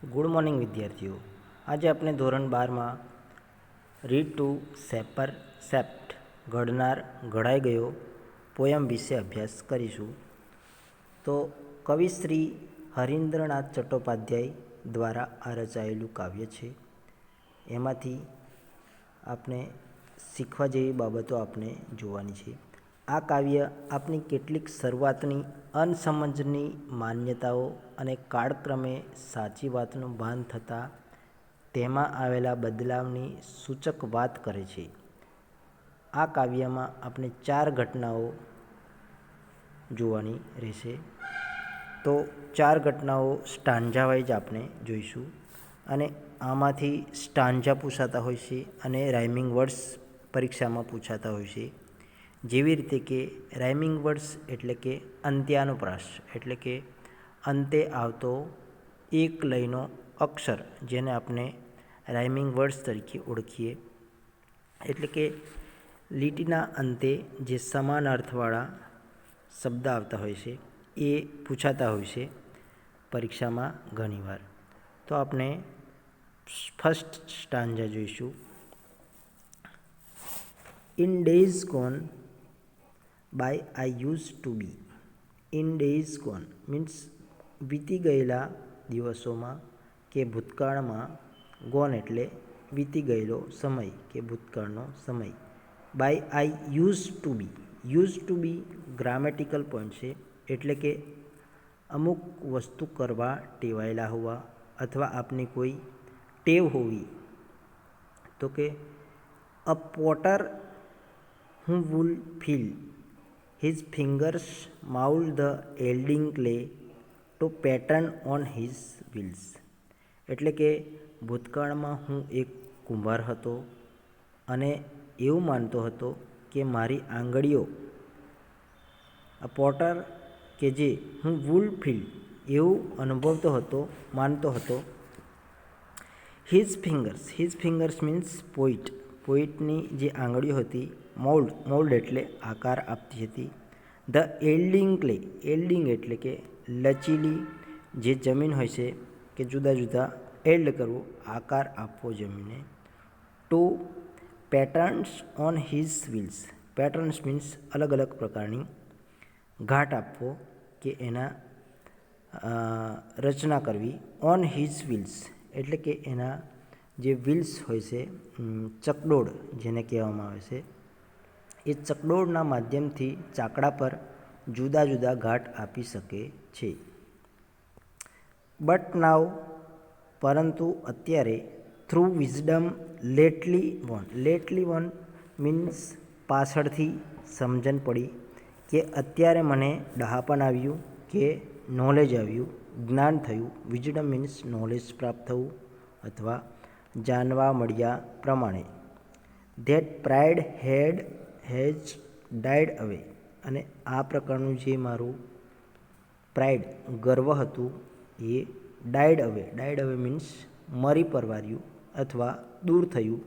Good morning વિદ્યાર્થીઓ. આજે આપણે ધોરણ 12માં રીડ ટુ સેપર સેપ્ટ ઘડનાર ઘડાઈ ગયો પોયમ વિશે અભ્યાસ કરીશું. તો કવિ શ્રી હરીન્દ્રનાથ ચટ્ટોપાધ્યાય દ્વારા આ રચાયેલું કાવ્ય છે. એમાંથી આપણે શીખવા જેવી બાબતો આપણે જોવાની છે. આ કાવ્ય આપની કેટલીક શરૂઆતની અનસમજની માન્યતાઓ અને કાળક્રમે સાચી વાતનું ભાન થતાં તેમાં આવેલા બદલાવની સૂચક વાત કરે છે. આ કાવ્યમાં આપણે 4 ઘટનાઓ જોવાની રહેશે. તો 4 ઘટનાઓ સ્ટાન્જા વાઇઝ આપણે જોઈશું અને આમાંથી સ્ટાન્જા પૂછાતા હોય છે અને રાઇમિંગ વર્ડ્સ પરીક્ષામાં પૂછાતા હોય છે. જેવી રીતે કે રાઇમિંગ વર્ડ્સ એટલે કે અંત્યાનુપ્રાસ એટલે કે અંતે આવતો એક લયનો અક્ષર, જેને આપણે રાઇમિંગ વર્ડ્સ તરીકે ઓળખીએ. એટલે કે લીટીના અંતે જે સમાન અર્થવાળા શબ્દ આવતા હોય છે એ પૂછાતા હોય છે પરીક્ષામાં ઘણીવાર. તો આપણે ફર્સ્ટ સ્ટાન્જા જોઈશું. In days gone by I use to be. In days gone means વીતી ગયેલા દિવસોમાં કે ભૂતકાળમાં. ગોન એટલે વીતી ગયેલો સમય કે ભૂતકાળનો સમય. By I use to be. Use to be grammatical point છે, એટલે કે અમુક વસ્તુ કરવા ટેવાયેલા હોવા અથવા આપની કોઈ ટેવ હોવી. તો કે અ Potter who would feel his fingers mould the yielding clay to pattern on his wheels. એટલે કે ભૂતકાળમાં હું એક કુંભાર હતો અને એવું માનતો હતો કે મારી આંગળીઓ, આ પોટર કે જે હું વુલ ફીલ એવું અનુભવતો હતો, માનતો હતો. હિઝ ફિંગર્સ મીન્સ પોઈટની જે આંગળીઓ હતી મોલ્ડ એટલે આકાર આપતી હતી. ધ એલ્ડિંગ ક્લે, એલ્ડિંગ એટલે કે લચીલી જે જમીન હોય છે કે જુદા જુદા એલ્ડ કરવું, આકાર આપવો જમીનને. To patterns on his wheels. Patterns means અલગ અલગ પ્રકારની ઘાટ આપવો કે એના રચના કરવી. ઓન હિઝ વ્હીલ્સ એટલે કે એના જે વ્હીલ્સ હોય છે, ચકડોળ જેને કહેવામાં આવે છે, એ ચકડોળના માધ્યમથી ચાકડા પર જુદા જુદા ઘાટ આપી શકે છે. બટ નાવ પરંતુ અત્યારે. Through wisdom lately won. Lately won means પાછળથી સમજણ પડી કે અત્યારે મને ડહાપણ આવ્યું કે નોલેજ આવ્યું, જ્ઞાન થયું. વિઝડમ મીન્સ નોલેજ પ્રાપ્ત થવું અથવા જાણવા મળ્યા પ્રમાણે. ધેટ પ્રાઇડ હેઝ ડાઇડ અવે. અને આ પ્રકારનું જે મારું પ્રાઇડ ગર્વ હતું એ ડાઇડ અવે મીન્સ મરી પરવાર્યું અથવા દૂર થયું,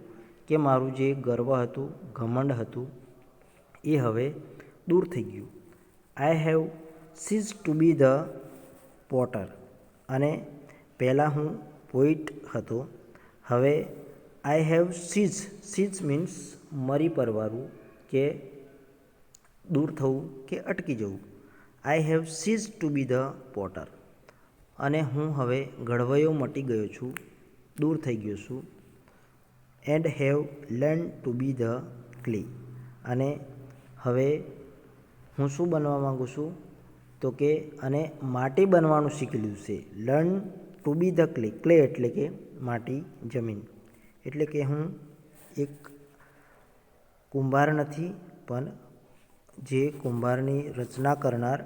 કે મારું જે ગર્વ હતું, ઘમંડ હતું એ હવે દૂર થઈ ગયું. I have cease to be the potter. અને પહેલાં હું પોઈટ હતો, હવે આઈ હેવ સીઝ મીન્સ મરી પરવારવું કે દૂર થવું કે અટકી જવું. I have cease to be the potter. અને હું હવે ઘડવૈયો મટી ગયો છું, દૂર થઈ ગયો છું. And have learn to be the clay. અને હવે હું શું બનવા માગું છું? તો કે અને માટી બનવાનું શીખી લીધું છે. Learn to be the clay. Clay એટલે કે માટી, જમીન. એટલે કે હું એક કુંભાર નથી, પણ જે કુંભારની રચના કરનાર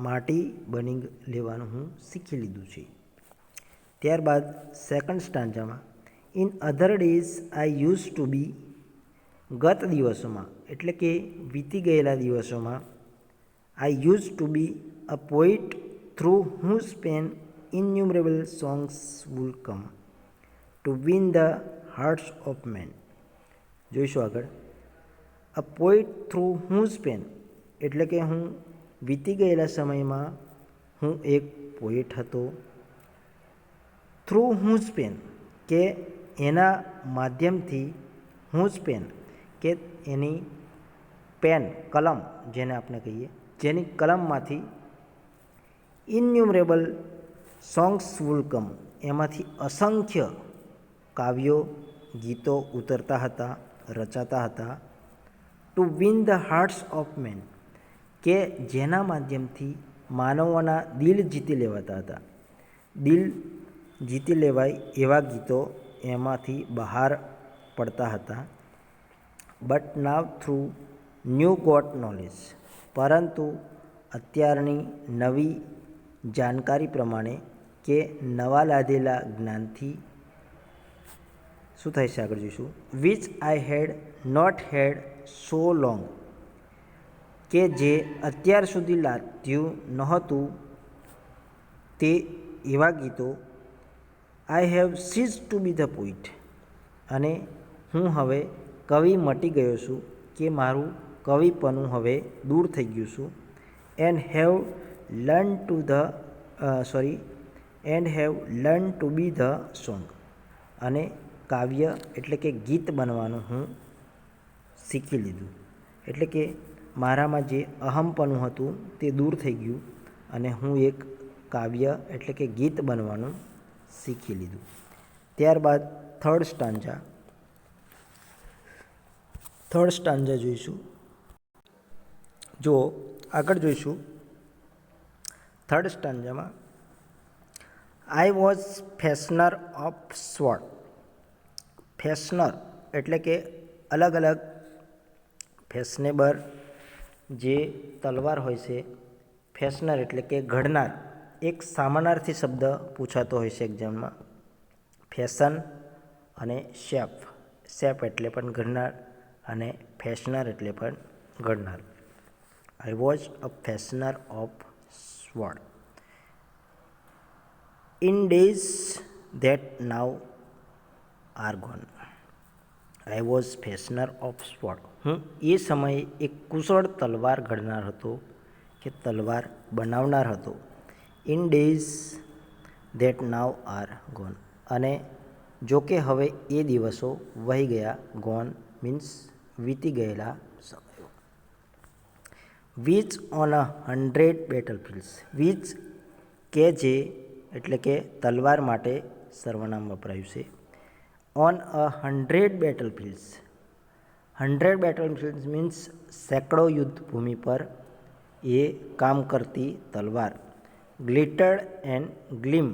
માટી બની લેવાનું હું શીખી લીધું છે. ત્યારબાદ સેકન્ડ સ્ટાન્જામાં in other days I use to be. ગત દિવસોમાં એટલે કે વીતી ગયેલા દિવસોમાં. I use to be a poet through whose pen innumerable songs would come to win the hearts of men. જોઈશું આગળ. A poet through whose pen એટલે કે હું વીતી ગયેલા સમયમાં હું એક પોઈટ હતો. થ્રુ હુઝ પેન, કે એના માધ્યમથી, હુઝ પેન કે એની પેન કલમ જેને આપણે કહીએ, જેની કલમમાંથી ઇન્યુમરેબલ સોંગ્સ વુલ કમ, એમાંથી અસંખ્ય કાવ્યો ગીતો ઉતરતા હતા, રચાતા હતા. To win the hearts of men, કે જેના માધ્યમથી માનવોના દિલ જીતી લેવાતા હતા. દિલ જીતી લેવાય એવા ગીતો એમાંથી બહાર પડતા હતા. But now through new got knowledge, પરંતુ અત્યારની નવી જાણકારી પ્રમાણે કે નવા લાદેલા જ્ઞાનથી શું થાય છે આગળ જોઈશું. Which I had not had so long, કે જે અત્યાર સુધી લાદ્યું નહોતું તે એવા ગીતો. I have cease to be the poet, અને હું હવે કવિ મટી ગયો છું, કે મારું કવિપણું હવે દૂર થઈ ગયું છું. And have learn to be the song, અને કાવ્ય એટલે કે ગીત બનવાનું હું શીખી લીધું. એટલે કે મારામાં જે અહમપણું હતું તે દૂર થઈ ગયું, અને હું એક કાવ્ય એટલે કે ગીત બનવાનું શીખી લીધું. ત્યારબાદ થર્ડ સ્ટાન્જા જોઈશું. જો આગળ જોઈશું થર્ડ સ્ટાન્જામાં, I was fashioner of sword. Fashioner એટલે કે અલગ અલગ ફેશનેબલ જે તલવાર હોય છે. ફેશનર એટલે કે ઘડનાર, એક સામાનાર્થી શબ્દ પૂછાતો હોય છે એક્ઝામમાં. ફેશન અને શેપ એટલે પણ ઘડનાર, અને ફેશનર એટલે પણ ઘડનાર. I was a fashioner of sword in days that now are gone. I was fashioner of sword, હું એ સમયે એક કુશળ તલવાર ઘડનાર હતો, કે તલવાર બનાવનાર હતો. In days that now are gone, અને જો કે હવે એ દિવસો વહી ગયા. ગોન મીન્સ વીતી ગયેલા સમયો. વિચ ઓન 100 બેટલફિલ્ડ્સ, વિચ કે જે એટલે કે તલવાર માટે સર્વનામ વપરાયું છે. ઓન 100 બેટલફિલ્ડ્સ, 100 બેટલફિલ્ડ્સ મીન્સ સેંકડો યુદ્ધ ભૂમિ પર એ કામ કરતી તલવાર. ગ્લિટર્ડ એન્ડ ગ્લીમ,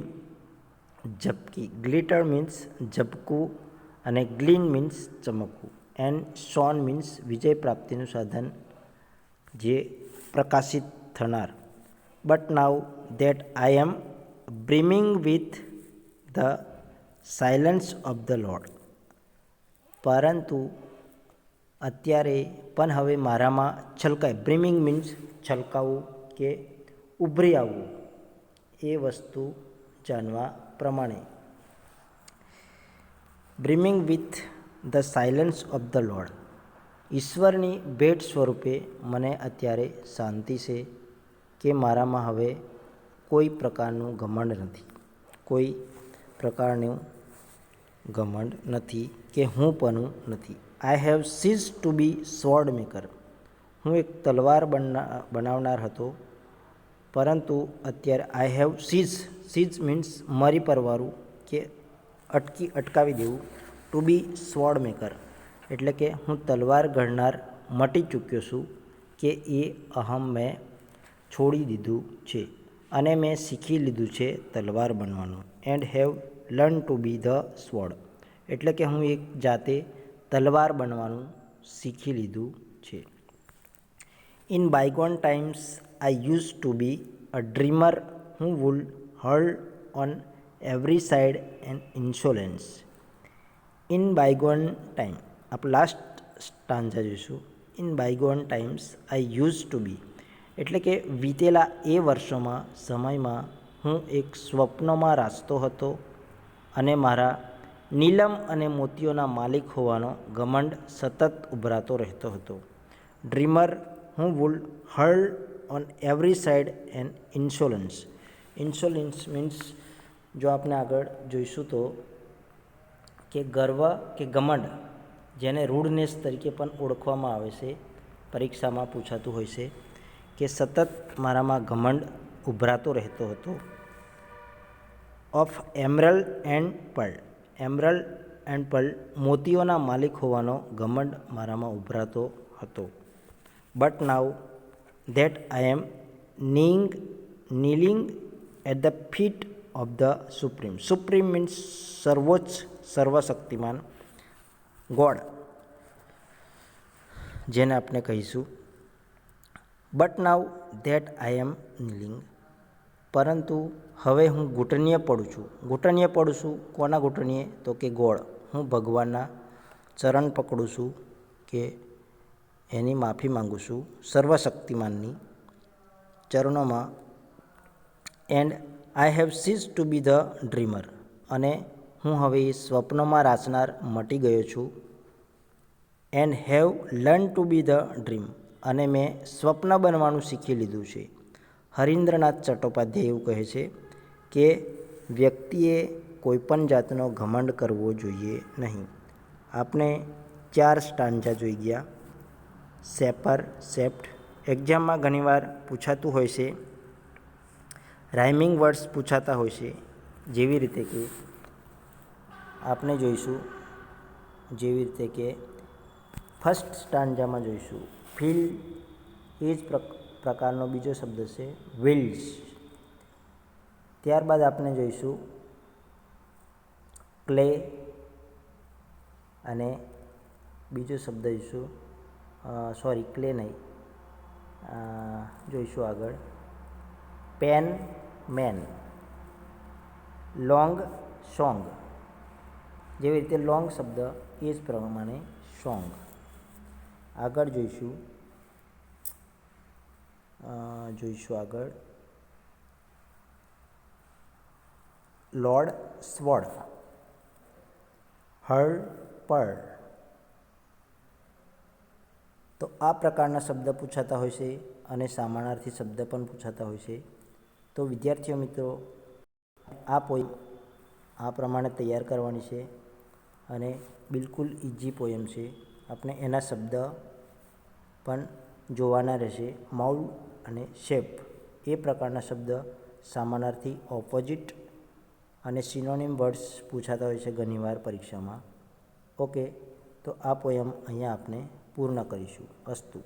ઝબકી. ગ્લિટર મીન્સ ઝબકવું, અને ગ્લીન મીન્સ ચમકવું, એન્ડ શોન મીન્સ વિજય પ્રાપ્તિનું સાધન, જે પ્રકાશિત થનાર. But now that I am brimming with the silence of the lord, પરંતુ અત્યારે પણ હવે મારામાં છલકાય. બ્રિમિંગ મીન્સ છલકાવું કે ઉભરી આવવું, એ વસ્તુ જાણવા પ્રમાણે. Brimming with the silence of the lord, ઈશ્વરની ભેટ સ્વરૂપે મને અત્યારે શાંતિ છે, કે મારામાં હવે કોઈ પ્રકારનું ઘમંડ નથી. કોઈ પ્રકારનું ઘમંડ નથી, કે હુંપણું નથી. I have cease to be sword maker, હું એક તલવાર બનાવનાર હતો, પરંતુ અત્યારે આઈ હેવ સીઝ મીન્સ મરી પરવારું, કે અટકાવી દેવું. ટુ બી સ્વોર્ડ મેકર એટલે કે હું તલવાર ઘડનાર મટી ચૂક્યો છું, કે એ અહમ મેં છોડી દીધું છે, અને મેં શીખી લીધું છે તલવાર બનવાનું. And have learn to be the sword એટલે કે હું એક જાતે તલવાર બનવાનું શીખી લીધું છે. In bygone times I use to be a dreamer who would hurl on every side and insolence. In bygone time, આપણે લાસ્ટ સ્ટાન્જા જોઈશું. In bygone times I use to be એટલે કે વીતેલા એ વર્ષોમાં, સમયમાં હું એક સ્વપ્નમાં રાચતો હતો, અને મારા નીલમ અને મોતીઓના માલિક હોવાનો ઘમંડ સતત ઉભરાતો રહેતો હતો. ડ્રીમર હું would hurl on every side and insolence. Insolence means જો આપણે આગળ જોઈશું તો કે ગર્વ કે ઘમંડ, જેને રૂડનેસ તરીકે પણ ઓળખવામાં આવે છે, પરીક્ષામાં પૂછાતું હોય છે કે સતત મારામાં ઘમંડ ઉભરાતો રહેતો હતો. Of emerald and pearl, emerald and pearl મોતીઓના માલિક હોવાનો ઘમંડ મારામાં ઉભરાતો હતો. But now that I am kneeling at the feet of the Supreme. Supreme means સર્વોચ્ચ, સર્વશક્તિમાન, ગોડ, જેને આપણે કહીશું. But now that I am kneeling, પરંતુ હવે હું ઘૂંટણીએ પડું છું. ઘૂંટણીએ પડું છું, કોના ઘૂંટણીએ? તો કે ગોડ. હું ભગવાનના ચરણ પકડું છું, કે એની માફી માગું છું, સર્વશક્તિમાનની ચરણોમાં. And I have cease to be the dreamer, અને હું હવે એ સ્વપ્નમાં રાચનાર મટી ગયો છું. And have learn to be the dream, અને મેં સ્વપ્ન બનવાનું શીખી લીધું છે. હરીન્દ્રનાથ ચટ્ટોપાધ્યાય એવું કહે છે કે વ્યક્તિએ કોઈપણ જાતનો ઘમંડ કરવો જોઈએ નહીં. આપણે 4 સ્ટાન્જા જોઈ ગયા. સેપર, સેપ્ટ. એક્ઝામમાં ઘણીવાર પૂછાતું હોય છે. રાઇમિંગ વર્ડ્સ પૂછાતા હોય છે, જેવી રીતે કે આપણે જોઈશું, જેવી રીતે કે ફર્સ્ટ સ્ટાન્જામાં જોઈશું ફીલ, એ જ પ્રકારનો બીજો શબ્દ છે વિલ્સ. ત્યારબાદ આપણે જોઈશું ક્લે, અને બીજો શબ્દ જોઈશું, ક્લે નહીં, જોઈશું આગળ પેન, મેન. Long, song. જેવી રીતે લોંગ શબ્દ, એ જ પ્રમાણે સોંગ. આગળ જોઈશું આગળ લોર્ડ, સ્વર્ડ. Hard, Perl. તો આ પ્રકારના શબ્દ પૂછાતા હોય છે, અને સમાનાર્થી શબ્દ પણ પૂછાતા હોય છે. તો વિદ્યાર્થીઓ મિત્રો, આ પોયમ આ પ્રમાણે તૈયાર કરવાની છે, અને બિલકુલ ઇઝી પોયમ છે. આપણે એના શબ્દ પણ જોવાના રહેશે. માઉલ્ડ અને શેપ, એ પ્રકારના શબ્દ સમાનાર્થી, ઓપોઝિટ અને સિનોનિમ વર્ડ્સ પૂછાતા હોય છે ઘણીવાર પરીક્ષામાં. ઓકે, તો આ પોયમ અહીંયા આપણે પૂર્ણ કરીશું. અસ્તુ.